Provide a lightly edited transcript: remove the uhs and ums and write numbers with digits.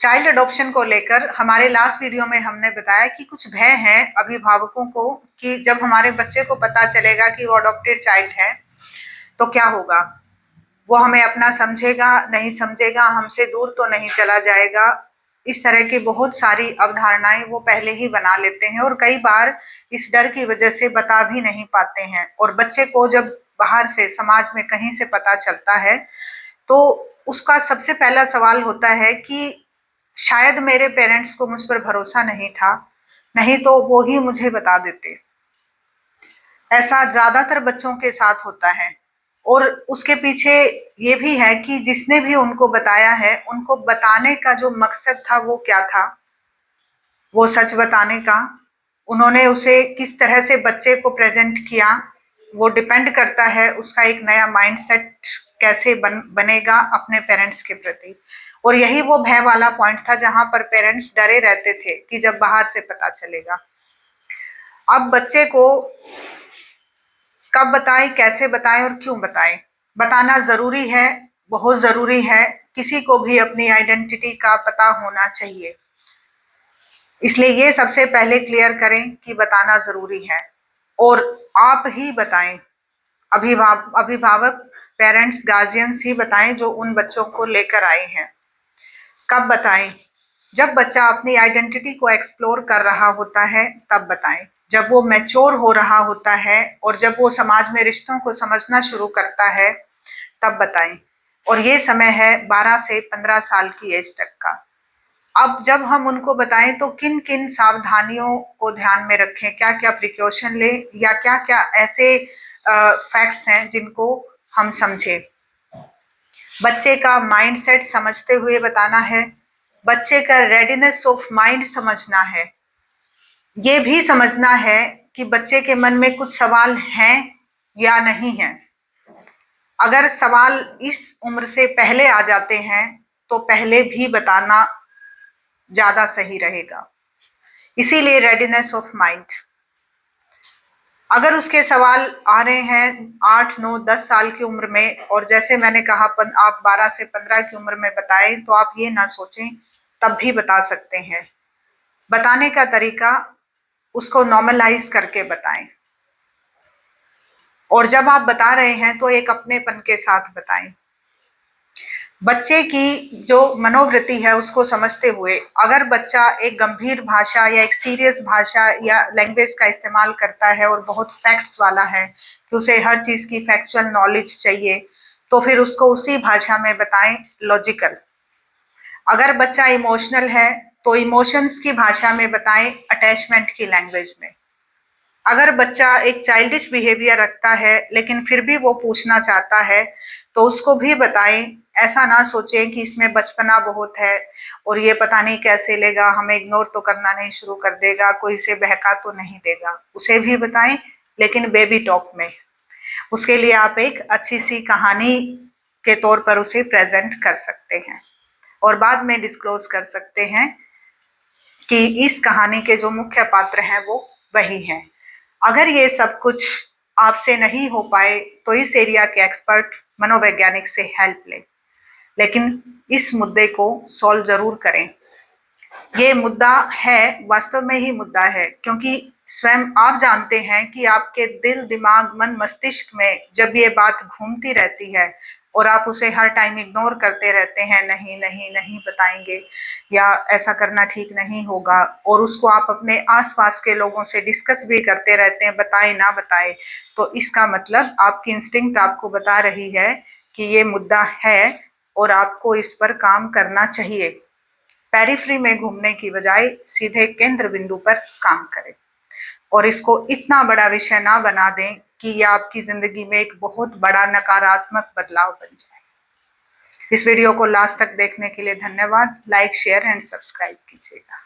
Child adoption को लेकर हमारे लास्ट वीडियो में हमने बताया कि कुछ भय हैं अभिभावकों को कि जब हमारे बच्चे को पता चलेगा कि वो अडॉप्टेड चाइल्ड है तो क्या होगा, वो हमें अपना समझेगा, नहीं समझेगा, हमसे दूर तो नहीं चला जाएगा। इस तरह की बहुत सारी अवधारणाएं वो पहले ही बना लेते हैं और कई बार इस डर की वजह से बता भी नहीं पाते हैं। और बच्चे को जब बाहर से समाज में कहीं से पता चलता है तो उसका सबसे पहला सवाल होता है कि शायद मेरे पेरेंट्स को मुझ पर भरोसा नहीं था, नहीं तो वो ही मुझे बता देते। ऐसा ज्यादातर बच्चों के साथ होता है और उसके पीछे ये भी है कि जिसने भी उनको बताया है, उनको बताने का जो मकसद था वो क्या था, वो सच बताने का, उन्होंने उसे किस तरह से बच्चे को प्रेजेंट किया, वो डिपेंड करता है उसका एक नया माइंडसेट कैसे बनेगा अपने पेरेंट्स के प्रति। और यही वो भय वाला पॉइंट था जहां पर पेरेंट्स डरे रहते थे कि जब बाहर से पता चलेगा। अब बच्चे को कब बताएं, कैसे बताएं और क्यों बताएं? बताना जरूरी है, बहुत जरूरी है। किसी को भी अपनी आइडेंटिटी का पता होना चाहिए, इसलिए ये सबसे पहले क्लियर करें कि बताना जरूरी है और आप ही बताएं। अभिभावक, पेरेंट्स, गार्जियंस ही बताएं जो उन बच्चों को लेकर आए हैं। कब बताएं? जब बच्चा अपनी आइडेंटिटी को एक्सप्लोर कर रहा होता है तब बताएं। जब वो मैच्योर हो रहा होता है और जब वो समाज में रिश्तों को समझना शुरू करता है तब बताएं। और ये समय है 12 से 15 साल की एज तक का। अब जब हम उनको बताएं तो किन किन सावधानियों को ध्यान में रखें, क्या क्या प्रिकॉशन लें या क्या क्या ऐसे फैक्ट्स हैं जिनको हम समझें। बच्चे का माइंडसेट समझते हुए बताना है, बच्चे का रेडीनेस ऑफ माइंड समझना है, ये भी समझना है कि बच्चे के मन में कुछ सवाल हैं या नहीं है। अगर सवाल इस उम्र से पहले आ जाते हैं तो पहले भी बताना ज्यादा सही रहेगा। इसीलिए रेडीनेस ऑफ माइंड। अगर उसके सवाल आ रहे हैं 8, 9, 10 साल की उम्र में और जैसे मैंने कहा आप 12 से 15 की उम्र में बताएं तो आप ये ना सोचें, तब भी बता सकते हैं। बताने का तरीका उसको नॉर्मलाइज करके बताएं और जब आप बता रहे हैं तो एक अपनेपन के साथ बताएं। बच्चे की जो मनोवृत्ति है उसको समझते हुए अगर बच्चा एक गंभीर भाषा या एक सीरियस भाषा या लैंग्वेज का इस्तेमाल करता है और बहुत फैक्ट्स वाला है कि उसे हर चीज की फैक्चुअल नॉलेज चाहिए, तो फिर उसको उसी भाषा में बताएं, लॉजिकल। अगर बच्चा इमोशनल है तो इमोशंस की भाषा में बताएं, अटैचमेंट की लैंग्वेज में। अगर बच्चा एक चाइल्डिश बिहेवियर रखता है लेकिन फिर भी वो पूछना चाहता है तो उसको भी बताएं। ऐसा ना सोचें कि इसमें बचपना बहुत है और ये पता नहीं कैसे लेगा, हमें इग्नोर तो करना नहीं शुरू कर देगा, कोई इसे बहका तो नहीं देगा। उसे भी बताएं लेकिन बेबी टॉक में। उसके लिए आप एक अच्छी सी कहानी के तौर पर उसे प्रेजेंट कर सकते हैं और बाद में डिस्क्लोज कर सकते हैं कि इस कहानी के जो मुख्य पात्र हैं वो वही हैं। अगर ये सब कुछ आपसे नहीं हो पाए तो इस एरिया के एक्सपर्ट मनोवैज्ञानिक से हेल्प लें, लेकिन इस मुद्दे को सॉल्व जरूर करें। ये मुद्दा है, वास्तव में ही मुद्दा है, क्योंकि स्वयं आप जानते हैं कि आपके दिल, दिमाग, मन, मस्तिष्क में जब ये बात घूमती रहती है और आप उसे हर टाइम इग्नोर करते रहते हैं, नहीं नहीं नहीं बताएंगे या ऐसा करना ठीक नहीं होगा, और उसको आप अपने आसपास के लोगों से डिस्कस भी करते रहते हैं, बताए ना बताए, तो इसका मतलब आपकी इंस्टिंक्ट आपको बता रही है कि ये मुद्दा है और आपको इस पर काम करना चाहिए। पेरिफ्री में घूमने की बजाय सीधे केंद्र बिंदु पर काम करें और इसको इतना बड़ा विषय ना बना दें कि ये आपकी जिंदगी में एक बहुत बड़ा नकारात्मक बदलाव बन जाए। इस वीडियो को लास्ट तक देखने के लिए धन्यवाद। लाइक, शेयर एंड सब्सक्राइब कीजिएगा।